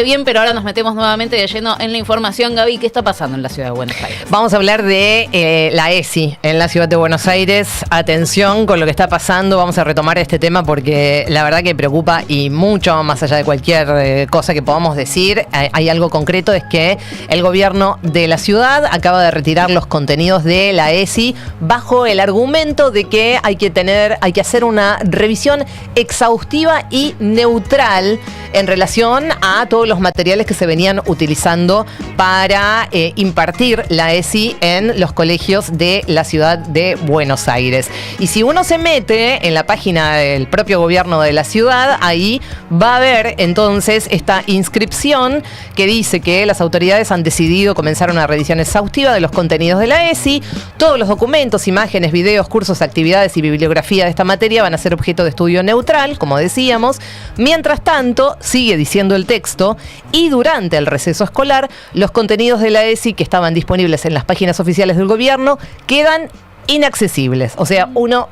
Bien, pero ahora nos metemos nuevamente de lleno en la información. Gaby, ¿qué está pasando en la ciudad de Buenos Aires? Vamos a hablar de la ESI en la ciudad de Buenos Aires. Atención con lo que está pasando. Vamos a retomar este tema porque la verdad que preocupa, y mucho más allá de cualquier cosa que podamos decir, hay algo concreto, es que el gobierno de la ciudad acaba de retirar los contenidos de la ESI bajo el argumento de que hay que hacer una revisión exhaustiva y neutral en relación a todos los materiales que se venían utilizando para impartir la ESI en los colegios de la ciudad de Buenos Aires. Y si uno se mete en la página del propio gobierno de la ciudad, ahí va a ver entonces esta inscripción que dice que las autoridades han decidido comenzar una revisión exhaustiva de los contenidos de la ESI. Todos los documentos, imágenes, videos, cursos, actividades y bibliografía de esta materia van a ser objeto de estudio neutral, como decíamos. Mientras tanto, sigue diciendo el texto, y durante el receso escolar, los contenidos de la ESI que estaban disponibles en las páginas oficiales del gobierno quedan inaccesibles. O sea, uno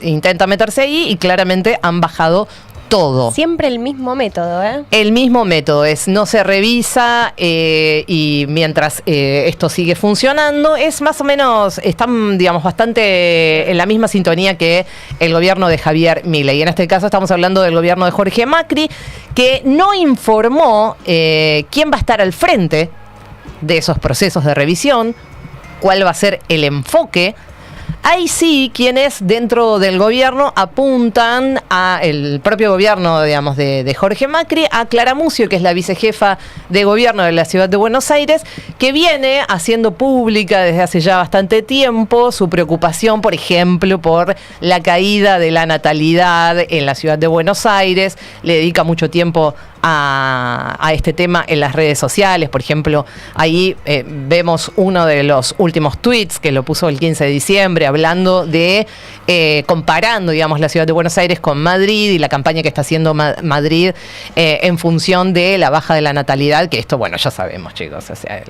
intenta meterse ahí y claramente han bajado todo. Siempre el mismo método, ¿eh? El mismo método es, no se revisa y mientras esto sigue funcionando, es más o menos, están, digamos, bastante en la misma sintonía que el gobierno de Javier Milei. En este caso estamos hablando del gobierno de Jorge Macri, que no informó quién va a estar al frente de esos procesos de revisión, cuál va a ser el enfoque. Hay sí quienes dentro del gobierno apuntan a el propio gobierno, digamos, de Jorge Macri, a Clara Mucio, que es la vicejefa de gobierno de la ciudad de Buenos Aires, que viene haciendo pública desde hace ya bastante tiempo su preocupación, por ejemplo, por la caída de la natalidad en la ciudad de Buenos Aires. Le dedica mucho tiempo a este tema en las redes sociales. Por ejemplo, ahí vemos uno de los últimos tweets que lo puso el 15 de diciembre, hablando de, comparando, digamos, la ciudad de Buenos Aires con Madrid y la campaña que está haciendo Madrid en función de la baja de la natalidad, que esto, bueno, ya sabemos, chicos, o sea,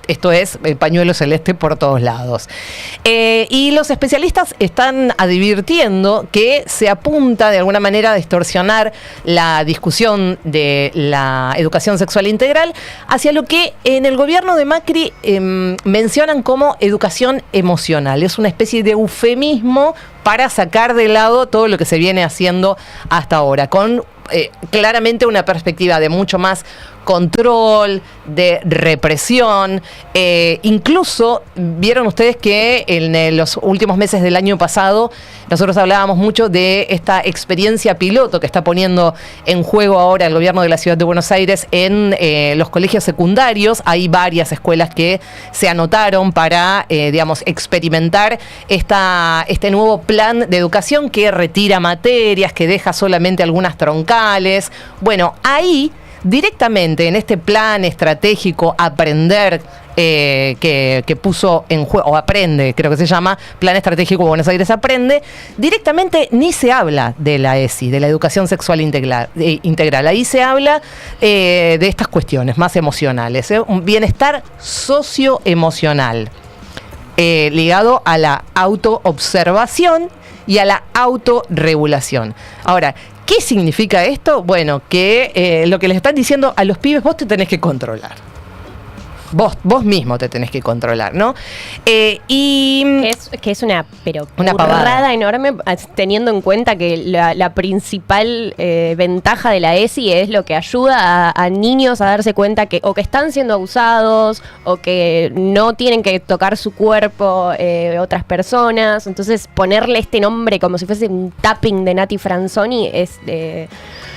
esto es el pañuelo celeste por todos lados. Y los especialistas están advirtiendo que se apunta de alguna manera a distorsionar la discusión de la educación sexual integral hacia lo que en el gobierno de Macri mencionan como educación emocional. Es una especie de eufemismo para sacar de lado todo lo que se viene haciendo hasta ahora, con claramente una perspectiva de mucho más control, de represión. Incluso vieron ustedes que en los últimos meses del año pasado nosotros hablábamos mucho de esta experiencia piloto que está poniendo en juego ahora el gobierno de la ciudad de Buenos Aires en los colegios secundarios. Hay varias escuelas que se anotaron para, digamos, experimentar este nuevo plan de educación que retira materias, que deja solamente algunas troncales. Bueno, ahí directamente en este plan estratégico Aprender, que puso en juego, o Aprende, creo que se llama, Plan Estratégico Buenos Aires Aprende, directamente ni se habla de la ESI, de la educación sexual integral. Ahí se habla de estas cuestiones más emocionales, un bienestar socioemocional, ligado a la autoobservación y a la autorregulación. Ahora, ¿qué significa esto? Bueno, que lo que les están diciendo a los pibes, vos te tenés que controlar. Vos mismo te tenés que controlar, ¿no? Y que es una pavada pavada enorme, teniendo en cuenta que la principal ventaja de la ESI es lo que ayuda a niños a darse cuenta que o que están siendo abusados o que no tienen que tocar su cuerpo otras personas. Entonces ponerle este nombre como si fuese un tapping de Nati Franzoni es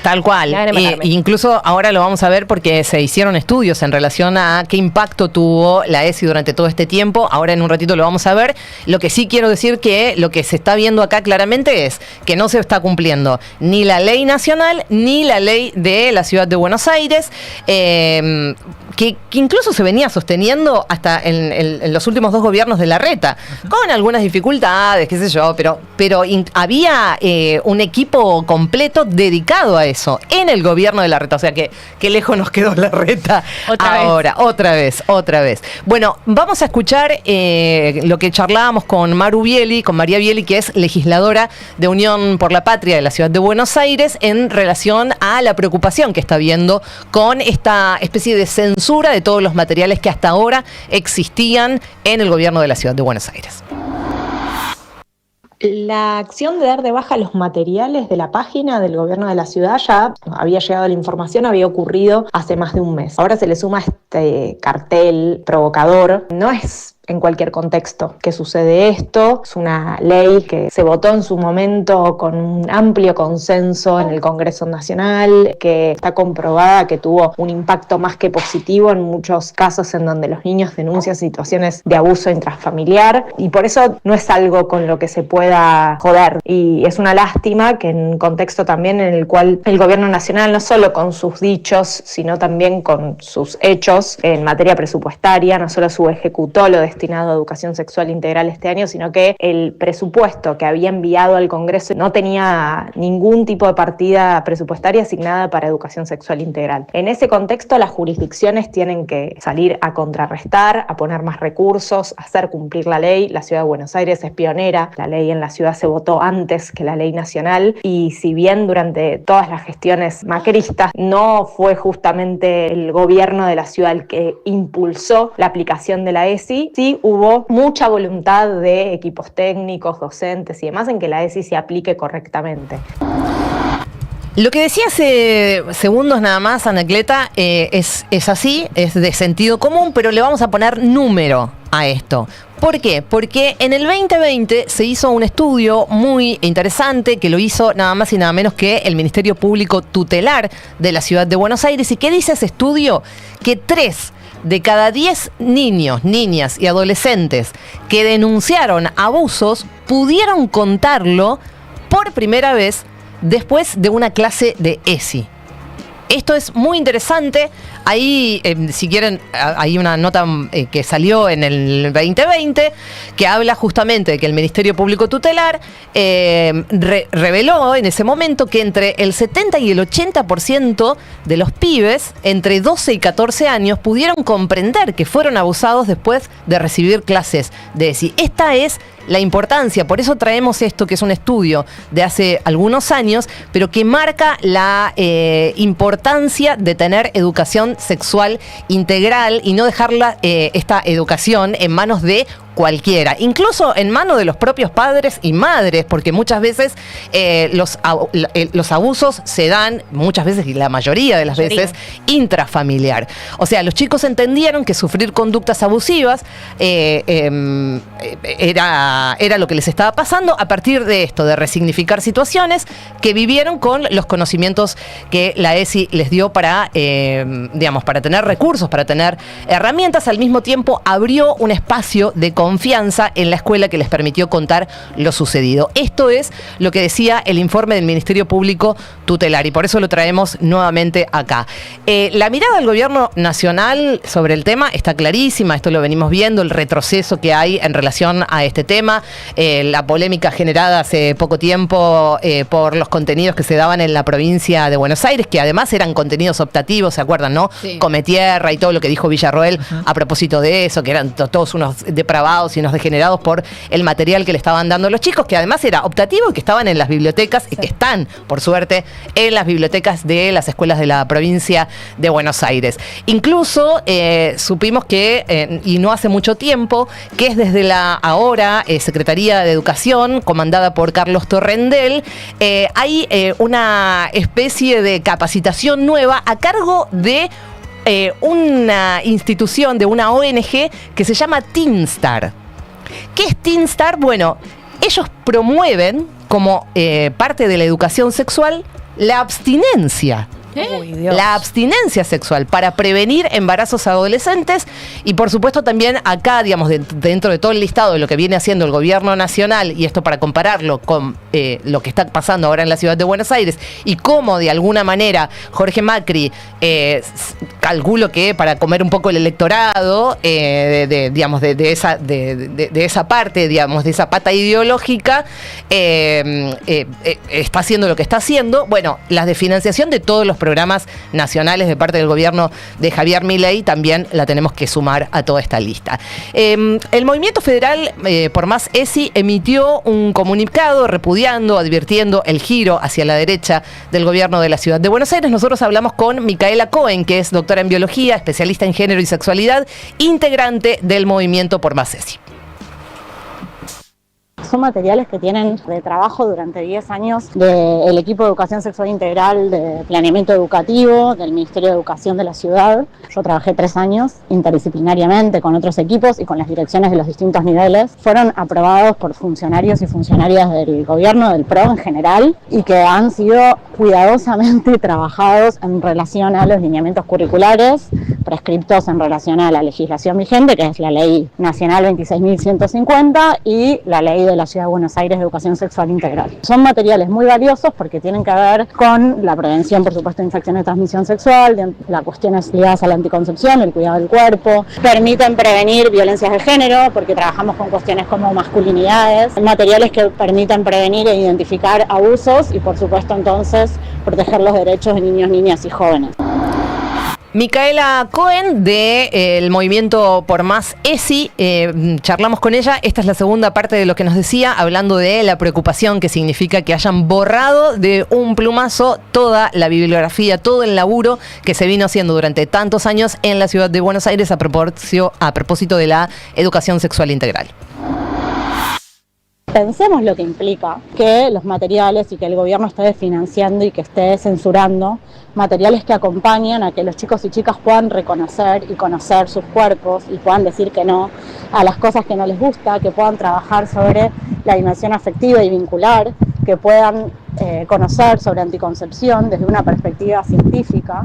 tal cual. Incluso ahora lo vamos a ver porque se hicieron estudios en relación a qué impacto tuvo la ESI durante todo este tiempo. Ahora en un ratito lo vamos a ver. Lo que sí quiero decir que lo que se está viendo acá claramente es que no se está cumpliendo ni la ley nacional ni la ley de la ciudad de Buenos Aires, que que incluso se venía sosteniendo hasta en los últimos 2 gobiernos de Larreta, con algunas dificultades, qué sé yo, pero había un equipo completo dedicado a eso en el gobierno de Larreta. O sea que qué lejos nos quedó Larreta ahora. Otra vez. Bueno, vamos a escuchar lo que charlábamos con María Bieli, que es legisladora de Unión por la Patria de la Ciudad de Buenos Aires, en relación a la preocupación que está habiendo con esta especie de censura de todos los materiales que hasta ahora existían en el gobierno de la Ciudad de Buenos Aires. La acción de dar de baja los materiales de la página del gobierno de la ciudad ya había llegado la información, había ocurrido hace más de un mes. Ahora se le suma este cartel provocador. No es en cualquier contexto que sucede esto. Es una ley que se votó en su momento con un amplio consenso en el Congreso Nacional, que está comprobada que tuvo un impacto más que positivo en muchos casos en donde los niños denuncian situaciones de abuso intrafamiliar, y por eso no es algo con lo que se pueda joder. Y es una lástima que en un contexto también en el cual el Gobierno Nacional, no solo con sus dichos, sino también con sus hechos en materia presupuestaria, no solo ejecutó lo destinado a educación sexual integral este año, sino que el presupuesto que había enviado al Congreso no tenía ningún tipo de partida presupuestaria asignada para educación sexual integral. En ese contexto, las jurisdicciones tienen que salir a contrarrestar, a poner más recursos, a hacer cumplir la ley. La Ciudad de Buenos Aires es pionera, la ley en la ciudad se votó antes que la ley nacional, y si bien durante todas las gestiones macristas no fue justamente el gobierno de la ciudad el que impulsó la aplicación de la ESI, sí hubo mucha voluntad de equipos técnicos, docentes y demás en que la ESI se aplique correctamente. Lo que decía hace segundos nada más, Anacleta, es así, es de sentido común, pero le vamos a poner número a esto. ¿Por qué? Porque en el 2020 se hizo un estudio muy interesante que lo hizo nada más y nada menos que el Ministerio Público Tutelar de la Ciudad de Buenos Aires. ¿Y qué dice ese estudio? Que 3 de cada 10 niños, niñas y adolescentes que denunciaron abusos pudieron contarlo por primera vez después de una clase de ESI. Esto es muy interesante. Ahí, si quieren, hay una nota que salió en el 2020 que habla justamente de que el Ministerio Público Tutelar reveló en ese momento que entre el 70 y el 80% de los pibes entre 12 y 14 años pudieron comprender que fueron abusados después de recibir clases de ESI. Esta es la importancia, por eso traemos esto, que es un estudio de hace algunos años, pero que marca la importancia de tener educación sexual integral y no dejarla esta educación en manos de cualquiera, incluso en manos de los propios padres y madres, porque muchas veces los abusos se dan, muchas veces y la mayoría de las veces, intrafamiliar. O sea, los chicos entendieron que sufrir conductas abusivas era lo que les estaba pasando a partir de esto, de resignificar situaciones que vivieron con los conocimientos que la ESI les dio para tener recursos, para tener herramientas. Al mismo tiempo abrió un espacio de confianza en la escuela que les permitió contar lo sucedido. Esto es lo que decía el informe del Ministerio Público Tutelar, y por eso lo traemos nuevamente acá. La mirada del gobierno nacional sobre el tema está clarísima, esto lo venimos viendo, el retroceso que hay en relación a este tema, la polémica generada hace poco tiempo por los contenidos que se daban en la provincia de Buenos Aires, que además eran contenidos optativos, ¿se acuerdan, no? Sí. Cometierra y todo lo que dijo Villarroel a propósito de eso, que eran todos unos depravados y unos degenerados por el material que le estaban dando a los chicos, que además era optativo y que estaban en las bibliotecas, y que están, por suerte, en las bibliotecas de las escuelas de la provincia de Buenos Aires. Incluso supimos que, y no hace mucho tiempo, que es desde la ahora Secretaría de Educación, comandada por Carlos Torrendel, hay una especie de capacitación nueva a cargo de una institución, de una ONG que se llama TeenStar. ¿Qué es TeenStar? Bueno, ellos promueven como parte de la educación sexual la abstinencia Uy, Dios. La abstinencia sexual para prevenir embarazos adolescentes y por supuesto también acá, digamos, dentro de todo el listado de lo que viene haciendo el gobierno nacional, y esto para compararlo con lo que está pasando ahora en la ciudad de Buenos Aires y cómo de alguna manera Jorge Macri, calculo que para comer un poco el electorado, digamos, de esa parte, digamos, de esa pata ideológica, está haciendo lo que está haciendo. Bueno, la desfinanciación de todos los programas nacionales de parte del gobierno de Javier Milei también la tenemos que sumar a toda esta lista. El Movimiento Federal por Más ESI emitió un comunicado repudiando, advirtiendo el giro hacia la derecha del gobierno de la ciudad de Buenos Aires. Nosotros hablamos con Micaela Cohen, que es doctora en biología, especialista en género y sexualidad, integrante del Movimiento por Más ESI. Son materiales que tienen de trabajo durante 10 años del equipo de educación sexual integral de planeamiento educativo del Ministerio de Educación de la ciudad. Yo trabajé 3 años interdisciplinariamente con otros equipos y con las direcciones de los distintos niveles. Fueron aprobados por funcionarios y funcionarias del gobierno, del PRO en general, y que han sido cuidadosamente trabajados en relación a los lineamientos curriculares prescriptos en relación a la legislación vigente, que es la Ley Nacional 26.150 y la Ley de la Ciudad de Buenos Aires de Educación Sexual Integral. Son materiales muy valiosos porque tienen que ver con la prevención, por supuesto, de infecciones de transmisión sexual, de las cuestiones ligadas a la anticoncepción, el cuidado del cuerpo, permiten prevenir violencias de género porque trabajamos con cuestiones como masculinidades, materiales que permiten prevenir e identificar abusos y, por supuesto, entonces proteger los derechos de niños, niñas y jóvenes. Micaela Cohen del Movimiento por Más ESI, charlamos con ella. Esta es la segunda parte de lo que nos decía, hablando de la preocupación que significa que hayan borrado de un plumazo toda la bibliografía, todo el laburo que se vino haciendo durante tantos años en la ciudad de Buenos Aires a propósito de la educación sexual integral. Pensemos lo que implica que los materiales y que el gobierno esté financiando y que esté censurando materiales que acompañan a que los chicos y chicas puedan reconocer y conocer sus cuerpos y puedan decir que no a las cosas que no les gusta, que puedan trabajar sobre la dimensión afectiva y vincular, que puedan conocer sobre anticoncepción desde una perspectiva científica.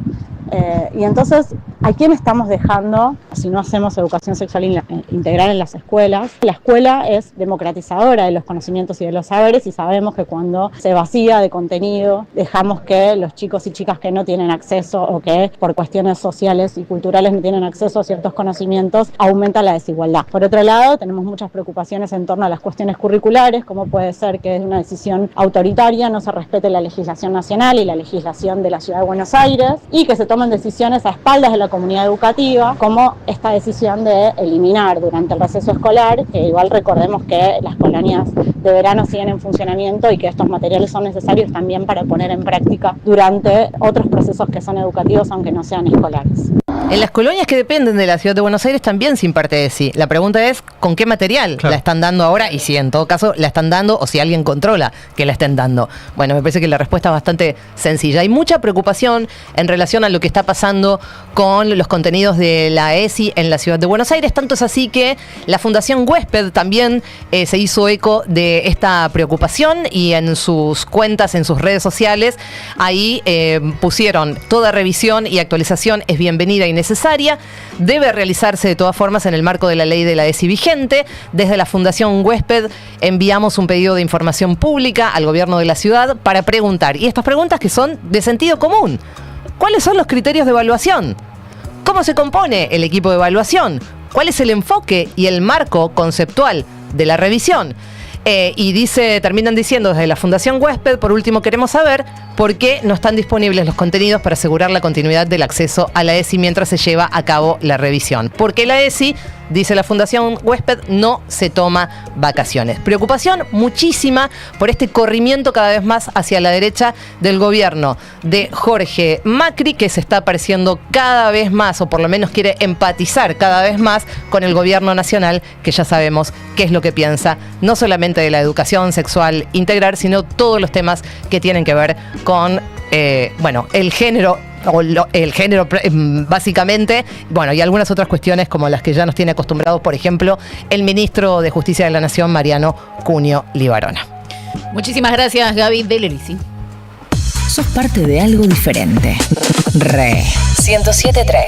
Y entonces, ¿a quién estamos dejando si no hacemos educación sexual integral en las escuelas? La escuela es democratizadora de los conocimientos y de los saberes y sabemos que cuando se vacía de contenido, dejamos que los chicos y chicas que no tienen acceso o que por cuestiones sociales y culturales no tienen acceso a ciertos conocimientos, aumenta la desigualdad. Por otro lado, tenemos muchas preocupaciones en torno a las cuestiones curriculares, como puede ser que es una decisión autoritaria, no se respete la legislación nacional y la legislación de la Ciudad de Buenos Aires y que se toman decisiones a espaldas de la comunidad educativa, como esta decisión de eliminar durante el receso escolar, que igual recordemos que las colonias de verano siguen en funcionamiento y que estos materiales son necesarios también para poner en práctica durante otros procesos que son educativos, aunque no sean escolares. En las colonias que dependen de la ciudad de Buenos Aires también se imparte ESI. La pregunta es, ¿con qué material la están dando ahora? Y si en todo caso la están dando o si alguien controla que la estén dando. Bueno, me parece que la respuesta es bastante sencilla. Hay mucha preocupación en relación a lo que está pasando con los contenidos de la ESI en la ciudad de Buenos Aires. Tanto es así que la Fundación Huésped también se hizo eco de esta preocupación y en sus cuentas, en sus redes sociales, ahí pusieron: toda revisión y actualización es bienvenida y necesaria, debe realizarse de todas formas en el marco de la ley de la ESI vigente. Desde la Fundación Huésped enviamos un pedido de información pública al gobierno de la ciudad para preguntar, y estas preguntas que son de sentido común: ¿cuáles son los criterios de evaluación? ¿Cómo se compone el equipo de evaluación? ¿Cuál es el enfoque y el marco conceptual de la revisión? Y terminan diciendo desde la Fundación Huésped: por último, queremos saber por qué no están disponibles los contenidos para asegurar la continuidad del acceso a la ESI mientras se lleva a cabo la revisión. Porque la ESI, dice la Fundación Huésped, no se toma vacaciones. Preocupación muchísima por este corrimiento cada vez más hacia la derecha del gobierno de Jorge Macri, que se está pareciendo cada vez más, o por lo menos quiere empatizar cada vez más con el gobierno nacional, que ya sabemos qué es lo que piensa, no solamente de la educación sexual integral, sino todos los temas que tienen que ver con el género, básicamente, y algunas otras cuestiones como las que ya nos tiene acostumbrados, por ejemplo, el ministro de Justicia de la Nación, Mariano Cunio Libarona. Muchísimas gracias, Gaby Delerisi. sos parte de algo diferente. Re 107.3